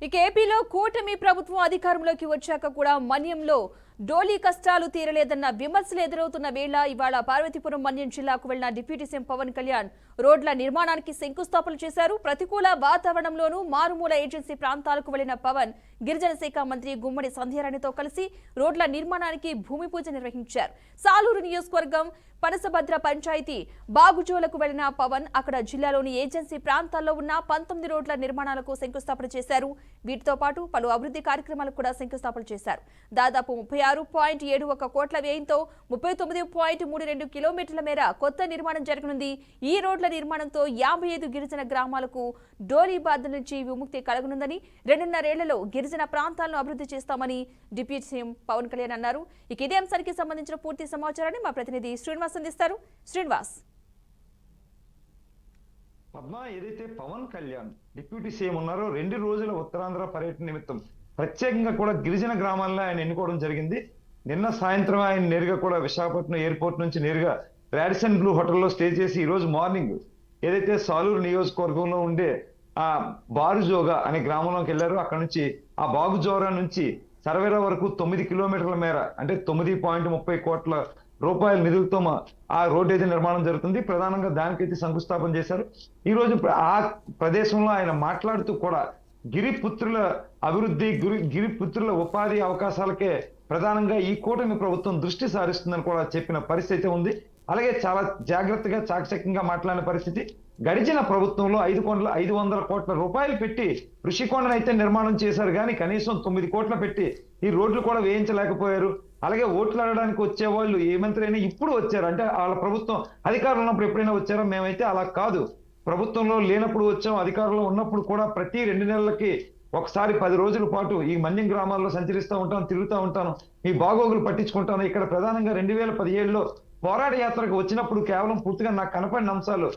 ఇక ఏపీలో కూటమి ప్రభుత్వం అధికారంలోకి వచ్చాక కూడా మన్యంలో డోలీ కష్టాలు తీరలేదన్న విమర్శలు ఎదురవుతున్న వేళ ఇవాళ పార్వతీపురం మన్యం జిల్లాకు వెళ్లిన డిప్యూటీ సీఎం పవన్ కళ్యాణ్ రోడ్ల నిర్మాణానికి శంకుస్థాపన చేశారు. ప్రతికూల వాతావరణంలోనూ మారుమూల ఏజెన్సీ ప్రాంతాలకు వెళ్లిన పవన్ గిరిజన శాఖ మంత్రి గుమ్మడి సంధ్యారాణితో కలిసి రోడ్ల నిర్మాణానికి భూమి పూజ నిర్వహించారు. సాలూరు నియోజకవర్గం పనసభద్ర పంచాయతీ బాగుజోలకు వెళ్లిన పవన్ అక్కడ జిల్లాలోని ఏజెన్సీ ప్రాంతాల్లో ఉన్న 19 రోడ్ల నిర్మాణాలకు శంకుస్థాపన చేశారు. వీటితో పాటు పలు అభివృద్ధి కార్యక్రమాలకు కూడా శంకుస్థాపన చేశారు. దాదాపు 36.71 కోట్ల వ్యయంతో 39.32 కిలోమీటర్ల మేర కొత్త నిర్మాణం జరగనుంది. ఈ రోడ్ల నిర్మాణంతో 55 గిరిజన గ్రామాలకు డోలీ బాధ నుంచి విముక్తి కలగనుందని, 2.5 ఏళ్లలో గిరిజన ప్రాంతాలను అభివృద్ధి చేస్తామని డిప్యూటీ సీఎం పవన్ కళ్యాణ్ అన్నారు. ఇక ఇదే అంశానికి సంబంధించిన పూర్తి సమాచారాన్ని మా ప్రతినిధి శ్రీనివాస్ అందిస్తారు. శ్రీనివాస్, పద్మ, ఏదైతే పవన్ కళ్యాణ్ డిప్యూటీ సీఎం ఉన్నారో 2 రోజుల ఉత్తరాంధ్ర పర్యటన నిమిత్తం ప్రత్యేకంగా కూడా గిరిజన గ్రామాల్లో ఆయన ఎన్నుకోవడం జరిగింది. నిన్న సాయంత్రం ఆయన నేరుగా కూడా విశాఖపట్నం ఎయిర్పోర్ట్ నుంచి నేరుగా రాడిసన్ బ్లూ హోటల్లో స్టే చేసి ఈ రోజు మార్నింగ్ ఏదైతే సాలూరు నియోజకవర్గంలో ఉండే ఆ బారుజోగా అనే గ్రామంలోకి వెళ్ళారో అక్కడ నుంచి ఆ బాగుజోరా నుంచి సర్వేరా వరకు 9 కిలోమీటర్ల మేర అంటే 9.30 కోట్ల రూపాయల నిధులతో ఆ రోడ్డు అయితే నిర్మాణం జరుగుతుంది. ప్రధానంగా దానికైతే శంకుస్థాపన చేశారు. ఈ రోజు ఆ ప్రదేశంలో ఆయన మాట్లాడుతూ కూడా గిరిపుత్రుల అభివృద్ధి, గిరిపుత్రుల ఉపాధి అవకాశాలకే ప్రధానంగా ఈ కూటమి ప్రభుత్వం దృష్టి సారిస్తుందని కూడా చెప్పిన పరిస్థితి ఉంది. అలాగే చాలా జాగ్రత్తగా చాకచక్యంగా మాట్లాడిన పరిస్థితి. గడిచిన ప్రభుత్వంలో 500 కోట్ల రూపాయలు పెట్టి ఋషికొండను అయితే నిర్మాణం చేశారు, కానీ కనీసం 9 కోట్ల పెట్టి ఈ రోడ్లు కూడా వేయించలేకపోయారు. అలాగే ఓట్లు అడగడానికి వచ్చే వాళ్ళు ఏ మంత్రి అయినా ఇప్పుడు వచ్చారు అంటే వాళ్ళ ప్రభుత్వం అధికారంలో ఉన్నప్పుడు ఎప్పుడైనా వచ్చారో, మేమైతే అలా కాదు, ప్రభుత్వంలో లేనప్పుడు వచ్చాం, అధికారంలో ఉన్నప్పుడు కూడా ప్రతి 2 నెలలకి ఒకసారి 10 రోజుల పాటు ఈ మన్యం గ్రామాల్లో సంచరిస్తూ ఉంటాను, తిరుగుతూ ఉంటాను, ఈ బాగోగులు పట్టించుకుంటాను. ఇక్కడ ప్రధానంగా 2017లో పోరాట యాత్రకు వచ్చినప్పుడు కేవలం పూర్తిగా నాకు కనపడిన అంశాలు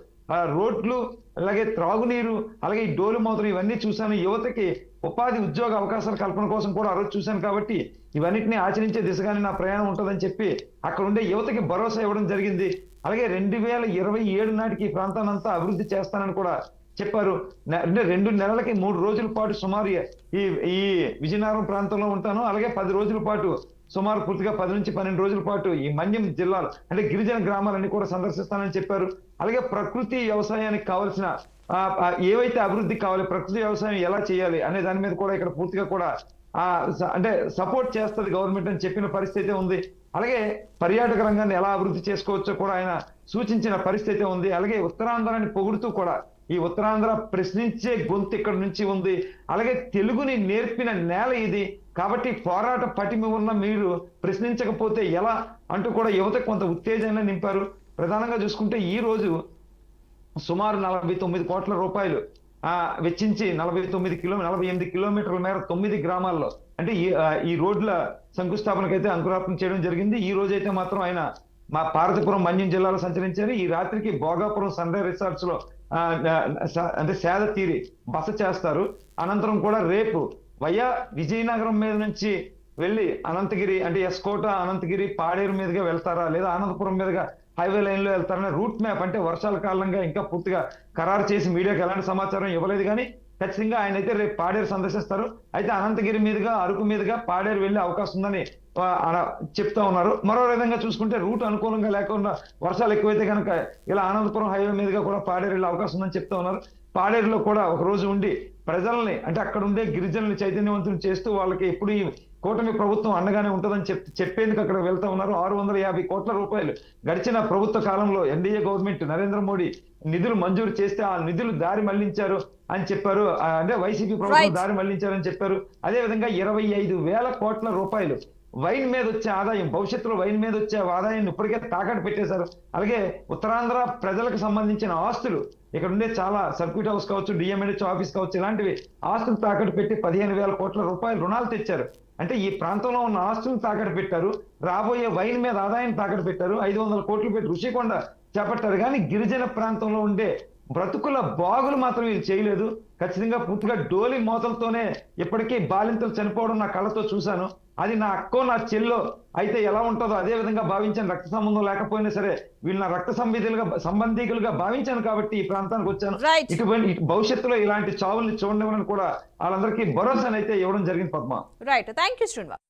రోడ్లు, అలాగే త్రాగునీరు, అలాగే ఈ డోలు మోతలు ఇవన్నీ చూశాను. యువతకి ఉపాధి ఉద్యోగ అవకాశాల కల్పన కోసం కూడా ఆ రోజు చూశాను. కాబట్టి ఇవన్నిటిని ఆచరించే దిశగానే నా ప్రయాణం ఉంటుందని చెప్పి అక్కడ ఉండే యువతకి భరోసా ఇవ్వడం జరిగింది. అలాగే 2027 నాటికి ఈ ప్రాంతాన్ని అంతా అభివృద్ధి చేస్తానని కూడా చెప్పారు. 2 నెలలకి 3 రోజుల పాటు సుమారు ఈ విజయనగరం ప్రాంతంలో ఉంటాను, అలాగే 10 రోజుల పాటు సుమారు పూర్తిగా 10 నుంచి 12 రోజుల పాటు ఈ మన్యం జిల్లాలో అంటే గిరిజన గ్రామాలన్నీ కూడా సందర్శిస్తానని చెప్పారు. అలాగే ప్రకృతి వ్యవసాయానికి కావాల్సిన ఏవైతే అభివృద్ధి కావాలి, ప్రకృతి వ్యవసాయం ఎలా చేయాలి అనే దాని మీద కూడా ఇక్కడ పూర్తిగా కూడా అంటే సపోర్ట్ చేస్తుంది గవర్నమెంట్ అని చెప్పిన పరిస్థితి ఉంది. అలాగే పర్యాటక రంగాన్ని ఎలా అభివృద్ధి చేసుకోవచ్చో కూడా ఆయన సూచించిన పరిస్థితి ఉంది. అలాగే ఉత్తరాంధ్రాన్ని పొగుడుతూ కూడా ఈ ఉత్తరాంధ్ర ప్రశ్నించే గొంతు ఇక్కడ నుంచి ఉంది, అలాగే తెలుగుని నేర్పిన నేల ఇది, కాబట్టి పోరాట పటిమ ఉన్న మీరు ప్రశ్నించకపోతే ఎలా అంటూ కూడా యువతకు కొంత ఉత్తేజాన్ని నింపారు. ప్రధానంగా చూసుకుంటే ఈ రోజు సుమారు 49 కోట్ల రూపాయలు వెచ్చించి 48 కిలోమీటర్ల మేర 9 గ్రామాల్లో అంటే ఈ రోడ్ల శంకుస్థాపనకైతే అంకురార్పణ చేయడం జరిగింది. ఈ రోజు అయితే మాత్రం ఆయన మా పార్వతీపురం మన్యం జిల్లాలో సంచరించారు. ఈ రాత్రికి భోగాపురం సన్రైజ్ రిసార్ట్స్ లో అంటే సేద తీరి బస చేస్తారు. అనంతరం కూడా రేపు వయా విజయనగరం మీద నుంచి వెళ్ళి అనంతగిరి అంటే ఎస్కోట, అనంతగిరి, పాడేరు మీదుగా వెళ్తారా లేదా అనంతపురం మీదుగా హైవే లైన్ లో వెళ్తారనే రూట్ మ్యాప్ అంటే వర్షాల కారణంగా ఇంకా పూర్తిగా ఖరారు చేసి మీడియాకి ఎలాంటి సమాచారం ఇవ్వలేదు, కానీ ఖచ్చితంగా ఆయన అయితే రేపు పాడేరు సందర్శిస్తారు. అయితే అనంతగిరి మీదుగా అరకు మీదుగా పాడేరు వెళ్లే అవకాశం ఉందని చెప్తా ఉన్నారు. మరో విధంగా చూసుకుంటే రూట్ అనుకూలంగా లేకుండా వర్షాలు ఎక్కువైతే కనుక ఇలా అనంతపురం హైవే మీదుగా కూడా పాడేరు వెళ్లే అవకాశం ఉందని చెప్తా ఉన్నారు. పాడేరులో కూడా ఒక రోజు ఉండి ప్రజల్ని అంటే అక్కడ ఉండే గిరిజనుల్ని చైతన్యవంతులు చేస్తూ వాళ్ళకి ఎప్పుడు ఈ కూటమి ప్రభుత్వం అండగానే ఉంటుందని చెప్పేందుకు అక్కడ వెళ్తా ఉన్నారు. 650 కోట్ల రూపాయలు గడిచిన ప్రభుత్వ కాలంలో ఎన్డీఏ గవర్నమెంట్ నరేంద్ర మోడీ నిధులు మంజూరు చేస్తే ఆ నిధులు దారి మళ్లించారు అని చెప్పారు. అంటే వైసీపీ ప్రభుత్వం దారి మళ్లించారని చెప్పారు. అదే విధంగా 25,000 కోట్ల రూపాయలు వైన్ మీద వచ్చే ఆదాయం, భవిష్యత్తులో వైన్ మీద వచ్చే ఆదాయాన్ని ఇప్పటికే తాకట్టు పెట్టేశారు. అలాగే ఉత్తరాంధ్ర ప్రజలకు సంబంధించిన ఆస్తులు ఇక్కడ ఉండే చాలా సర్క్యూట్ హౌస్ కావచ్చు, డిఎంఎడ్హెచ్ ఆఫీస్ కావచ్చు, ఇలాంటివి ఆస్తులు తాకట్టు పెట్టి 15,000 కోట్ల రూపాయలు రుణాలు తెచ్చారు. అంటే ఈ ప్రాంతంలో ఉన్న ఆస్తులను తాకట్టు పెట్టారు, రాబోయే వైన్ మీద ఆదాయం తాకట్టు పెట్టారు, 500 కోట్లు పెట్టి ఋషికొండ చేపట్టారు. కానీ గిరిజన ప్రాంతంలో ఉండే బ్రతుకుల బాగులు మాత్రం వీళ్ళు చేయలేదు. ఖచ్చితంగా పూర్తిగా డోలి మోతలతోనే ఇప్పటికీ బాలింతలు చనిపోవడం నా కళ్ళతో చూశాను. అది నా అక్కో నా చెల్లో అయితే ఎలా ఉంటుందో అదే విధంగా భావించాను. రక్త సంబంధం లేకపోయినా సరే వీళ్ళు నా రక్త సంబంధికులుగా భావించాను కాబట్టి ఈ ప్రాంతానికి వచ్చాను. రైట్. ఇటువంటి భవిష్యత్తులో ఇలాంటి చావుల్ని చూడనివ్వని కూడా వాళ్ళందరికీ భరోసానైతే ఇవ్వడం జరిగింది Padma. Right, thank you Srinivas.